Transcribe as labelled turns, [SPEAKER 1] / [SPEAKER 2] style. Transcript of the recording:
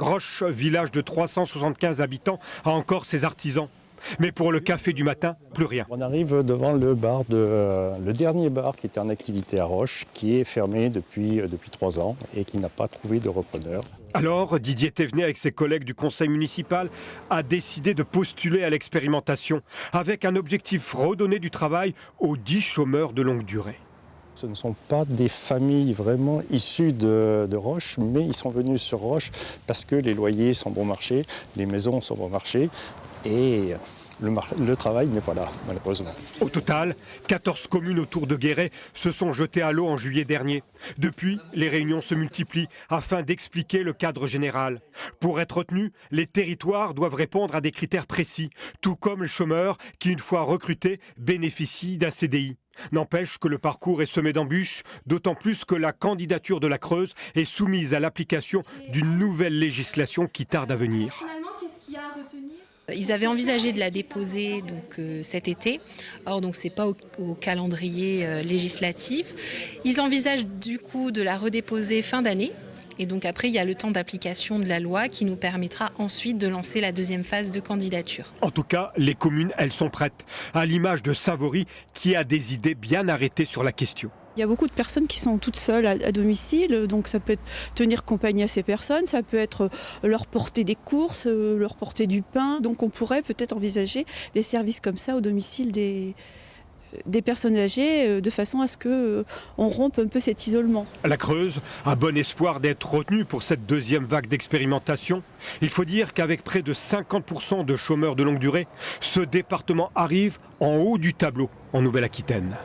[SPEAKER 1] Roche, village de 375 habitants, a encore ses artisans. Mais pour le café du matin, plus rien.
[SPEAKER 2] On arrive devant le dernier bar qui était en activité à Roche, qui est fermé depuis 3 ans et qui n'a pas trouvé de repreneur.
[SPEAKER 1] Alors, Didier Thévenet, avec ses collègues du conseil municipal, a décidé de postuler à l'expérimentation, avec un objectif: redonner du travail aux 10 chômeurs de longue durée.
[SPEAKER 2] Ce ne sont pas des familles vraiment issues de Roche, mais ils sont venus sur Roche parce que les loyers sont bon marché, les maisons sont bon marché et le travail n'est pas là, malheureusement.
[SPEAKER 1] Au total, 14 communes autour de Guéret se sont jetées à l'eau en juillet dernier. Depuis, les réunions se multiplient afin d'expliquer le cadre général. Pour être retenus, les territoires doivent répondre à des critères précis, tout comme les chômeurs qui, une fois recrutés, bénéficient d'un CDI. N'empêche que le parcours est semé d'embûches, d'autant plus que la candidature de la Creuse est soumise à l'application d'une nouvelle législation qui tarde à venir.
[SPEAKER 3] Finalement, qu'est-ce qu'il y a à retenir ?
[SPEAKER 4] Ils avaient envisagé de la déposer cet été. Or, c'est pas au calendrier législatif. Ils envisagent du coup de la redéposer fin d'année. Et donc après, il y a le temps d'application de la loi qui nous permettra ensuite de lancer la deuxième phase de candidature.
[SPEAKER 1] En tout cas, les communes, elles sont prêtes, à l'image de Saint-Vaury qui a des idées bien arrêtées sur la question.
[SPEAKER 5] Il y a beaucoup de personnes qui sont toutes seules à domicile, donc ça peut être tenir compagnie à ces personnes, ça peut être leur porter des courses, leur porter du pain. Donc on pourrait peut-être envisager des services comme ça au domicile des personnes âgées, de façon à ce qu'on rompe un peu cet isolement.
[SPEAKER 1] La Creuse a bon espoir d'être retenue pour cette deuxième vague d'expérimentation. Il faut dire qu'avec près de 50% de chômeurs de longue durée, ce département arrive en haut du tableau en Nouvelle-Aquitaine.